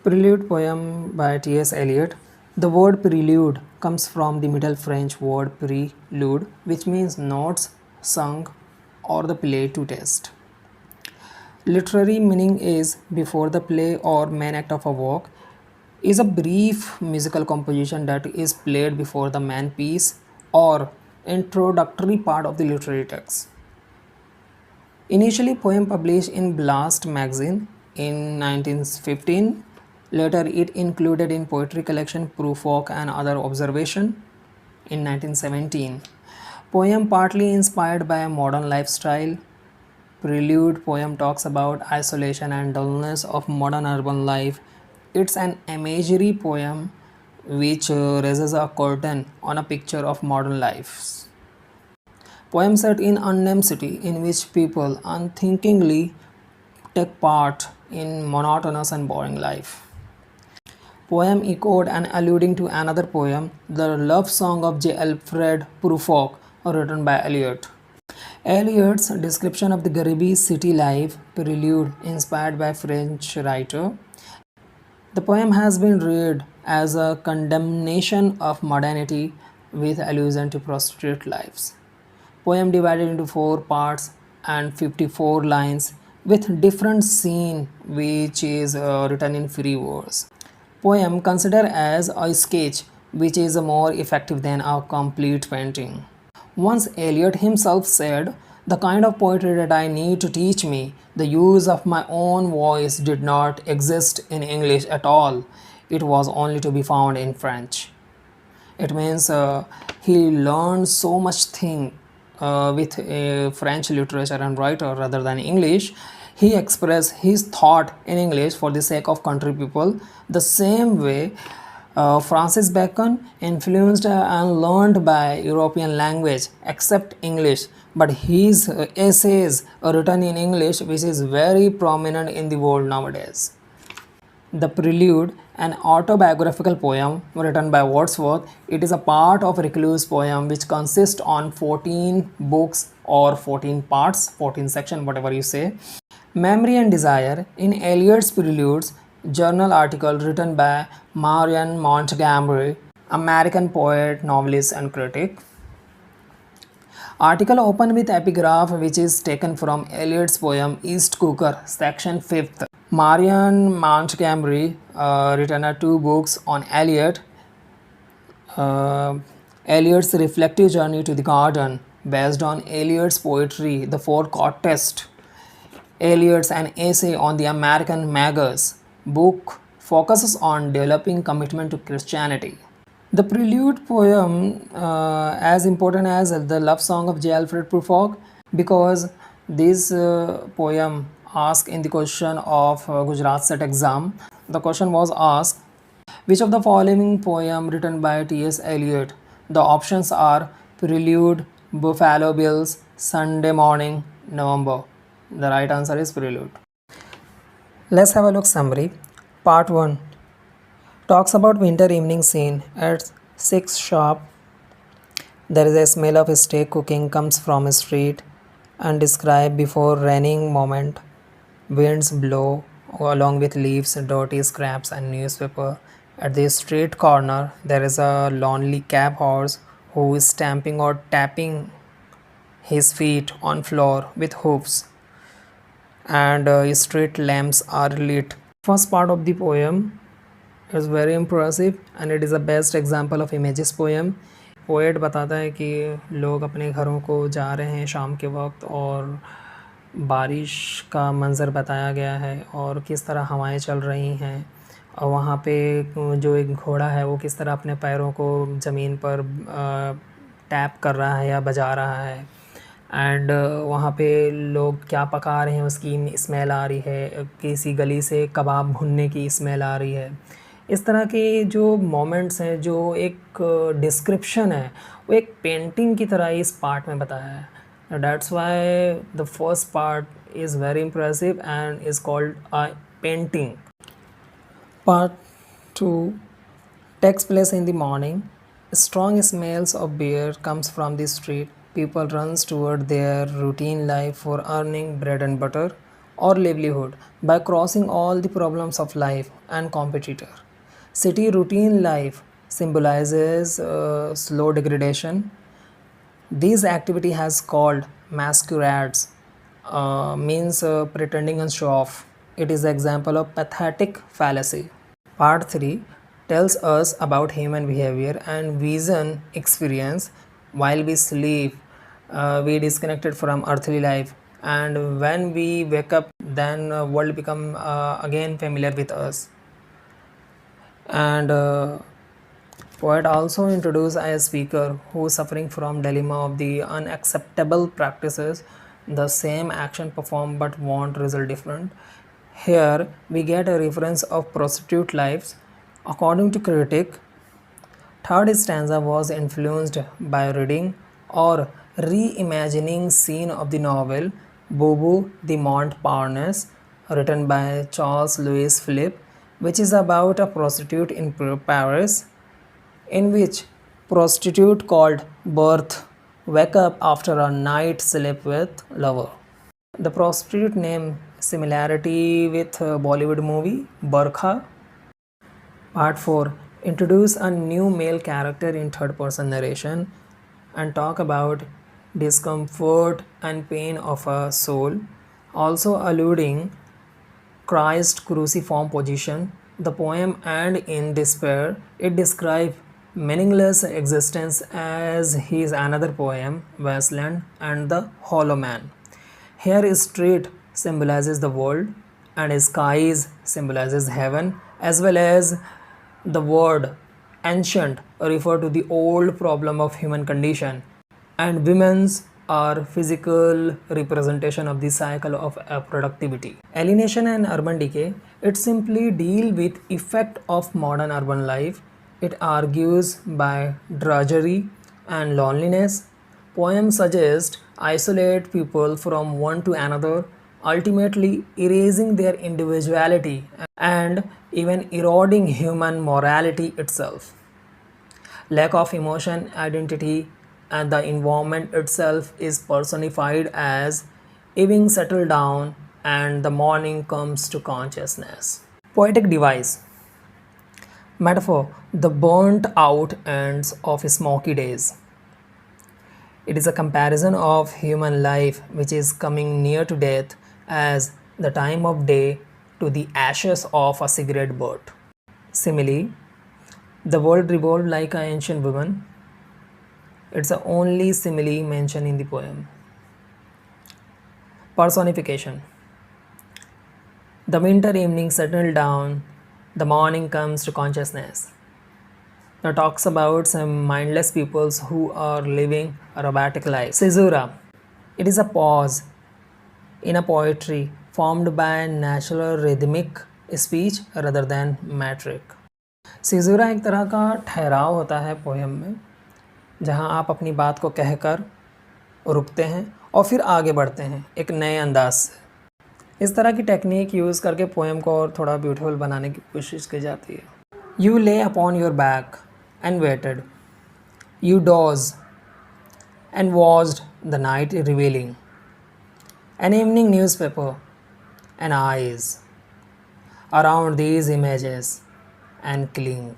Prelude poem by T.S Eliot. The word prelude comes from the Middle French word prélude, which means notes sung or the play to test. Literary meaning is before the play or main act of a work is a brief musical composition that is played before the main piece or introductory part of the literary text. Initially poem published in Blast magazine in 1915, later it included in poetry collection Proof Work and Other Observation in 1917. Poem partly inspired by a modern lifestyle. Prelude poem talks about isolation and dullness of modern urban life. It's an imagery poem which raises a curtain on a picture of modern life. Poem set in unnamed city in which people unthinkingly take part in monotonous and boring life. Poem echoed and alluding to another poem, The Love Song of J. Alfred Prufrock, written by Eliot. Eliot's description of the Garibi city life, Prelude, inspired by French writer. The poem has been read as a condemnation of modernity with allusion to prostitute lives. Poem divided into 4 parts and 54 lines with different scene which is written in free verse. Poem considered as a sketch which is more effective than a complete painting. Once Eliot himself said, "The kind of poetry that I need to teach me, the use of my own voice did not exist in English at all. It was only to be found in French." It means he learned so much thing with French literature and writer rather than English. He expressed his thought in English for the sake of country people. The same way Francis Bacon influenced and learned by European language except English, but his essays are written in English, which is very prominent in the world nowadays. The Prelude, an autobiographical poem written by Wordsworth, it is a part of Recluse poem which consists on 14 books or 14 parts, 14 section, whatever you say. Memory and Desire in Eliot's Preludes, journal article written by Marion Montgomery, American poet, novelist and critic. Article open with epigraph which is taken from Eliot's poem East Cooker, section 5th. Marion Montgomery written 2 books on Eliot. Eliot's reflective journey to the garden, based on Eliot's poetry, The 4-Chord Test. Eliot's an essay on the American Magus. Book focuses on developing commitment to Christianity. The Prelude poem as important as The Love Song of J. Alfred Prufrock, because this poem asked in the question of Gujarat Set exam. The question was asked, which of the following poem written by T.S. Eliot? The options are Prelude, Buffalo Bills, Sunday Morning, November. The right answer is Prelude. Let's have a look summary. Part 1 talks about winter evening scene at 6 sharp. There is a smell of steak cooking comes from a street and described before raining moment. Winds blow along with leaves, dirty scraps and newspaper. At the street corner there is a lonely cab horse who is stamping or tapping his feet on floor with hoofs, and street lamps are lit. First part of the poem is very impressive and it is the best example of images poem. Poet बताता है कि लोग अपने घरों को जा रहे हैं शाम के वक्त और बारिश का मंज़र बताया गया है और किस तरह हवाएं चल रही हैं और वहाँ पे जो एक घोड़ा है वो किस तरह अपने पैरों को ज़मीन पर टैप कर रहा है या बजा रहा है, एंड वहाँ पे लोग क्या पका रहे हैं उसकी स्मेल आ रही है, किसी गली से कबाब भुनने की स्मेल आ रही है। इस तरह के जो मोमेंट्स हैं, जो एक डिस्क्रिप्शन है, वो एक पेंटिंग की तरह इस पार्ट में बताया है। That's why the first part is very impressive and is called a painting. Part 2 takes place in the morning. Strong smells of beer comes from the street. People runs toward their routine life for earning bread and butter. or livelihood by crossing all the problems of life and competitor. City routine life symbolizes slow degradation. This activity has called masquerades, means pretending and show off. It is an example of pathetic fallacy. Part 3 tells us about human behavior and vision experience. While we sleep, we disconnected from earthly life, and when we wake up, then world become again familiar with us. And poet also introduced a speaker who is suffering from dilemma of the unacceptable practices, the same action performed but want result different. Here we get a reference of prostitute lives. According to critic, third stanza was influenced by reading or reimagining scene of the novel Bobo de Montparnasse, written by Charles Louis Philippe, which is about a prostitute in Paris, in which prostitute called Berthe wake up after a night sleep with lover. The prostitute name similarity with Bollywood movie Barkha. Part 4 introduce a new male character in third person narration and talk about discomfort and pain of a soul, also alluding Christ cruciform position. The poem and in despair. It describes meaningless existence as his another poem, Wasteland and the Hollow Man. Here street symbolizes the world and skies symbolizes heaven, as well as the word ancient refer to the old problem of human condition, and women's are physical representation of the cycle of productivity. Alienation and urban decay, it simply deal with effect of modern urban life. It argues by drudgery and loneliness. Poems suggest isolate people from one to another, ultimately erasing their individuality and even eroding human morality itself. Lack of emotion, identity, and the environment itself is personified as evening settle down and the morning comes to consciousness. Poetic device. Metaphor, the burnt out ends of smoky days. It is a comparison of human life which is coming near to death as the time of day to the ashes of a cigarette butt. Simile, the world revolved like an ancient woman. It's the only simile mentioned in the poem. Personification. The winter evening settled down, the morning comes to consciousness. Now talks about some mindless peoples who are living a robotic life. Caesura. It is a pause in a poetry formed by natural rhythmic speech rather than metric. Caesura एक तरह का ठहराव होता है poem में, जहाँ आप अपनी बात को कहकर रुकते हैं और फिर आगे बढ़ते हैं एक नए अंदाज से. इस तरह की टेक्निक यूज़ करके पोएम को और थोड़ा ब्यूटीफुल बनाने की कोशिश की जाती है. You lay upon your back and waited. You dozed and watched the night revealing. An evening newspaper and eyes around these images and cling.